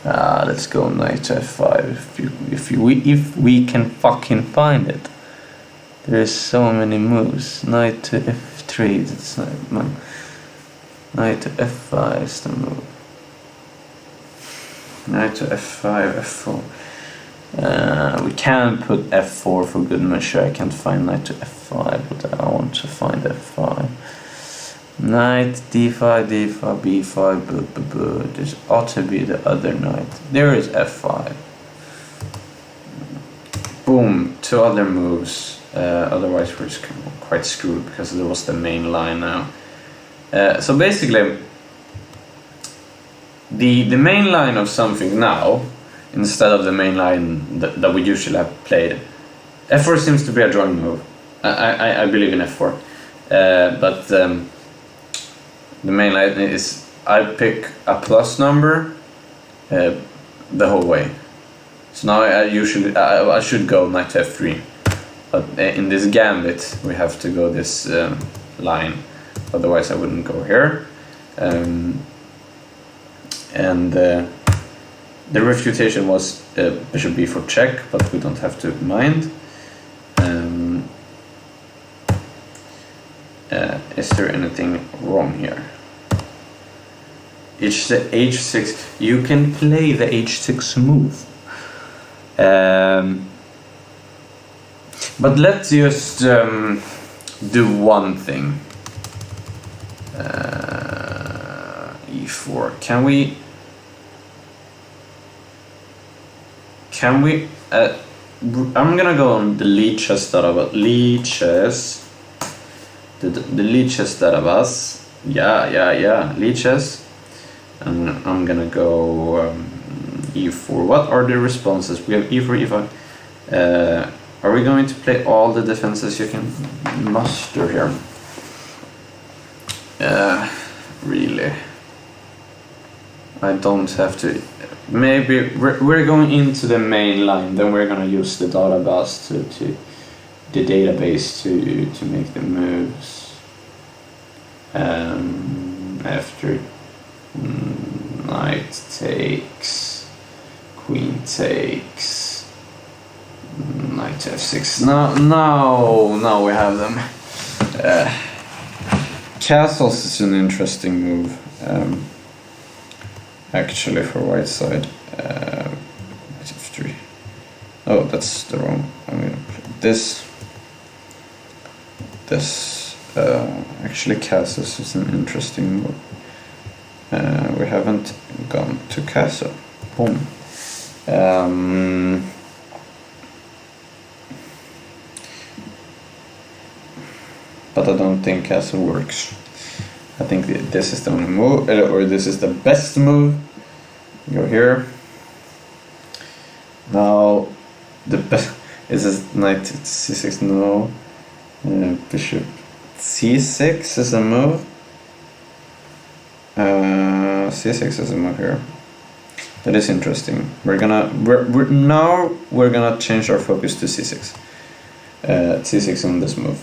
Let's go knight to f5 if we can fucking find it. There's so many moves. Knight to f3, that's not my. Knight to f5 is the move. Knight to f5, f4. We can put f4 for good measure. I can't find knight to f5, but I want to find f5. Knight d5, d5, b5, This ought to be the other knight. There is f5. Boom, two other moves. Otherwise we're just quite screwed because there was the main line now. So basically, the main line of something now, instead of the main line that we usually have played, f4 seems to be a drawing move. I believe in f4, but the main line is I pick a plus number the whole way. So now I should go knight to f3, but in this gambit we have to go this line, otherwise I wouldn't go here. The refutation was bishop b4 check, but we don't have to mind. Is there anything wrong here? h6. You can play the h6 move. But let's just do one thing. e4. Can we? I'm gonna go on the Lichess database. The Lichess database. Yeah. Lichess. And I'm gonna go e4. What are the responses? We have e4, e5. Are we going to play all the defenses you can muster here? Really? I don't have to. Maybe we're going into the main line. Then we're gonna use the database to the database to make the moves. After knight takes, queen takes, knight to f6. Now we have them. Castles is an interesting move. Actually, for white side, f3. Oh, that's the wrong. I'm gonna play this. Actually, castles is an interesting move. We haven't gone to castle. Boom. But I don't think castle works. I think this is the only move, or this is the best move. Go here. Now, the best is knight c6. No, bishop c6 is a move. C6 is a move here. That is interesting. We're gonna change our focus to c6. C6 on this move.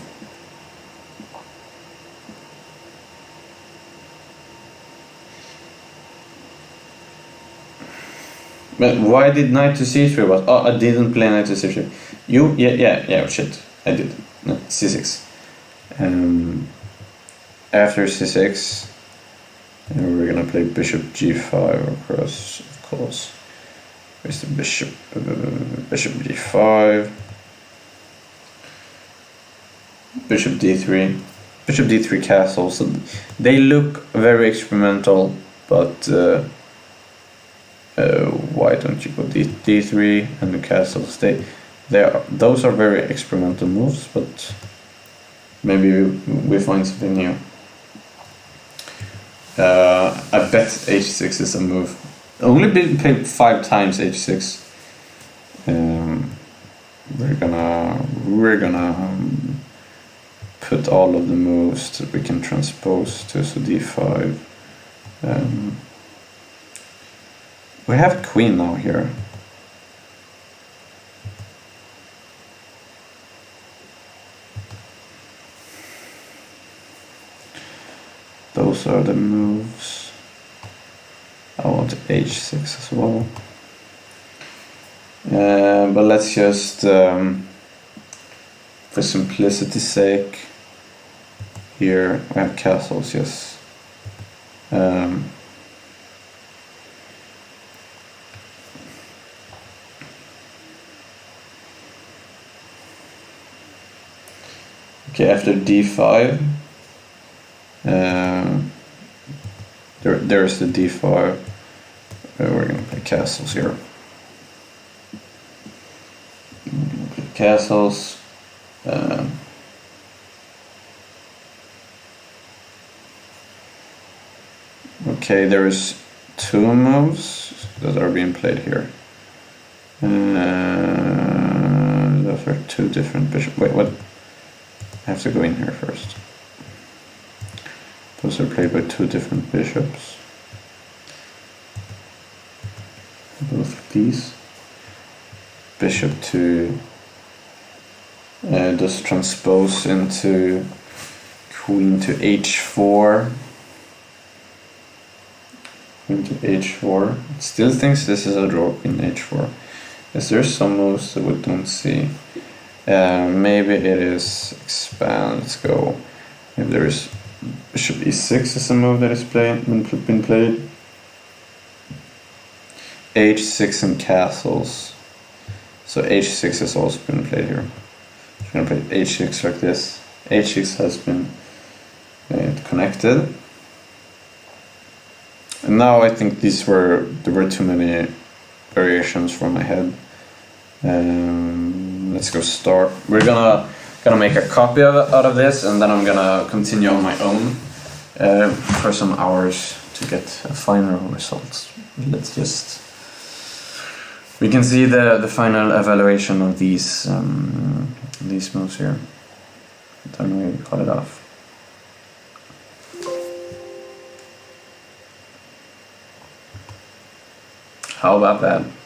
But why did knight to c3 was? Oh, I didn't play knight to c3. You? Yeah, shit. I did. No, c6. After c6, we're gonna play bishop g5 across, of course. Where's the bishop? Bishop g5. Bishop d3. Bishop d3 castle. So they look very experimental, but why don't you go d3 and the castles? Those are very experimental moves, but maybe we find something new. I bet h6 is a move. Only been played 5 times h6. We're gonna put all of the moves that we can transpose to, so d5. We have queen now here. Those are the moves. I want h6 as well. But let's just, for simplicity's sake, here we have castles, yes. Okay, after d5, there's the d5. We're gonna play castles here. Play castles. Okay, there's 2 moves that are being played here. Those are 2 different bishops. Wait, what? I have to go in here first. Those are played by 2 different bishops. Both of these. Bishop to just transpose into queen to h4. Queen to h4. It still thinks this is a draw, queen h4. Is there some moves that we don't see? Maybe it is expand. Let's go. If there is bishop e6 is a move that is been played. h6 and castles. So h6 has also been played here. I'm gonna play h6 like this. h6 has been connected. And now I think there were too many variations for my head. Let's go start. We're gonna make a copy out of this, and then I'm gonna continue on my own for some hours to get final results. Let's just. We can see the final evaluation of these moves here. Then we cut it off. How about that?